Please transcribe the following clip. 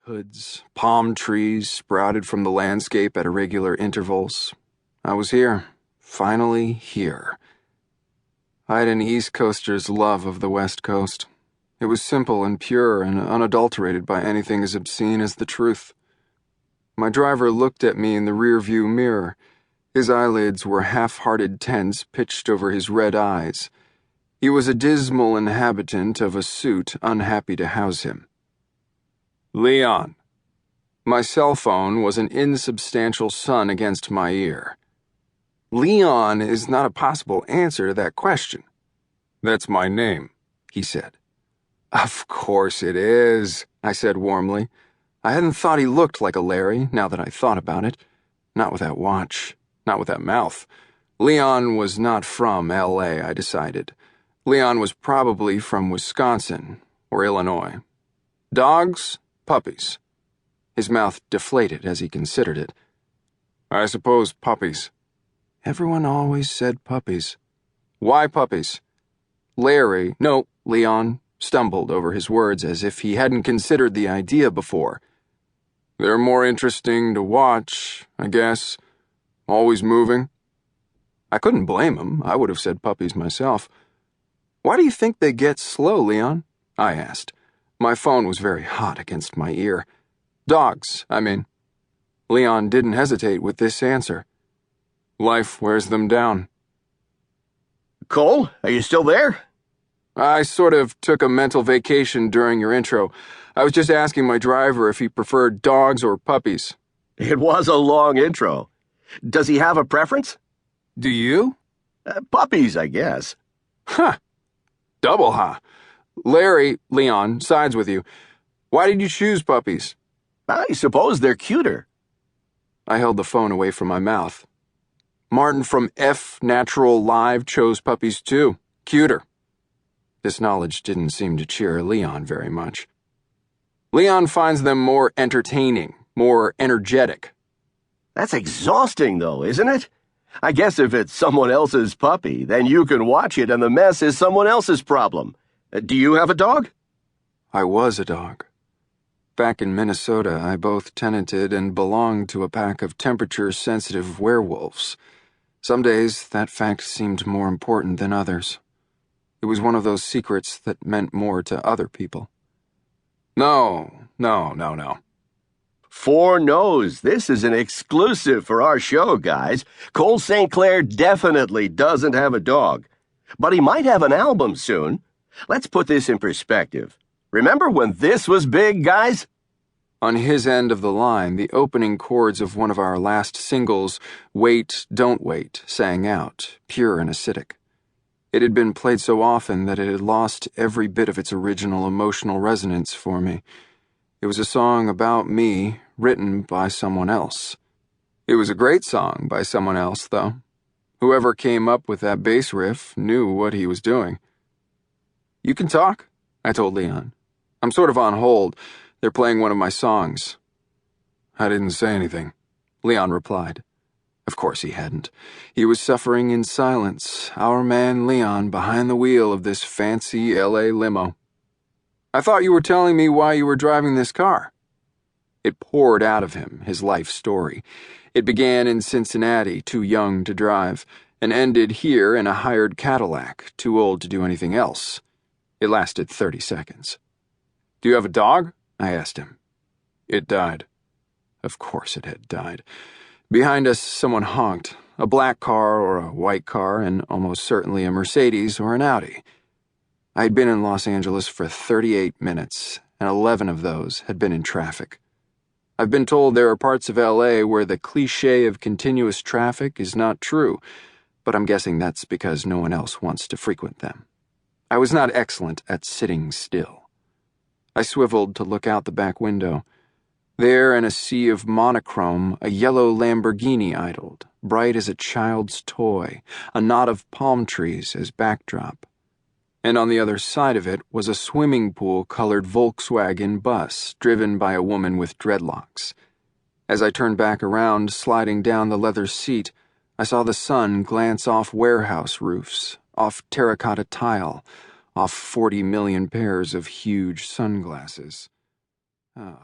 Hoods, palm trees sprouted from the landscape at irregular intervals. I was here, finally here. I had an East Coaster's love of the West Coast. It was simple and pure and unadulterated by anything as obscene as the truth. My driver looked at me in the rearview mirror. His eyelids were half-hearted tents pitched over his red eyes. He was a dismal inhabitant of a suit unhappy to house him. Leon. My cell phone was an insubstantial sun against my ear. Leon is not a possible answer to that question. That's my name, he said. Of course it is, I said warmly. I hadn't thought he looked like a Larry, now that I thought about it. Not with that watch, not with that mouth. Leon was not from L.A., I decided. Leon was probably from Wisconsin or Illinois. Dogs? Puppies. His mouth deflated as he considered it. I suppose puppies. Everyone always said puppies. Why puppies? Leon stumbled over his words as if he hadn't considered the idea before. They're more interesting to watch, I guess. Always moving. I couldn't blame him. I would have said puppies myself. Why do you think they get slow, Leon? I asked. My phone was very hot against my ear. Dogs, I mean. Leon didn't hesitate with this answer. Life wears them down. Cole, are you still there? I sort of took a mental vacation during your intro. I was just asking my driver if he preferred dogs or puppies. It was a long intro. Does he have a preference? Do you? Puppies, I guess. Huh. Double ha. Leon, sides with you. Why did you choose puppies? I suppose they're cuter. I held the phone away from my mouth. Martin from F Natural Live chose puppies too. Cuter. This knowledge didn't seem to cheer Leon very much. Leon finds them more entertaining, more energetic. That's exhausting, though, isn't it? I guess if it's someone else's puppy, then you can watch it and the mess is someone else's problem. Do you have a dog? I was a dog. Back in Minnesota, I both tenanted and belonged to a pack of temperature-sensitive werewolves. Some days, that fact seemed more important than others. It was one of those secrets that meant more to other people. No. 4 no's. This is an exclusive for our show, guys. Cole St. Clair definitely doesn't have a dog. But he might have an album soon. Let's put this in perspective. Remember when this was big, guys? On his end of the line, the opening chords of one of our last singles, Wait, Don't Wait, sang out, pure and acidic. It had been played so often that it had lost every bit of its original emotional resonance for me. It was a song about me, written by someone else. It was a great song by someone else, though. Whoever came up with that bass riff knew what he was doing. You can talk, I told Leon. I'm sort of on hold. They're playing one of my songs. I didn't say anything, Leon replied. Of course he hadn't. He was suffering in silence, our man Leon behind the wheel of this fancy L.A. limo. I thought you were telling me why you were driving this car. It poured out of him, his life story. It began in Cincinnati, too young to drive, and ended here in a hired Cadillac, too old to do anything else. It lasted 30 seconds. Do you have a dog? I asked him. It died. Of course it had died. Behind us, someone honked. A black car or a white car, and almost certainly a Mercedes or an Audi. I had been in Los Angeles for 38 minutes, and 11 of those had been in traffic. I've been told there are parts of L.A. where the cliché of continuous traffic is not true, but I'm guessing that's because no one else wants to frequent them. I was not excellent at sitting still. I swiveled to look out the back window. There, in a sea of monochrome, a yellow Lamborghini idled, bright as a child's toy, a knot of palm trees as backdrop. And on the other side of it was a swimming pool-colored Volkswagen bus driven by a woman with dreadlocks. As I turned back around, sliding down the leather seat, I saw the sun glance off warehouse roofs, off terracotta tile, off 40 million pairs of huge sunglasses. Oh,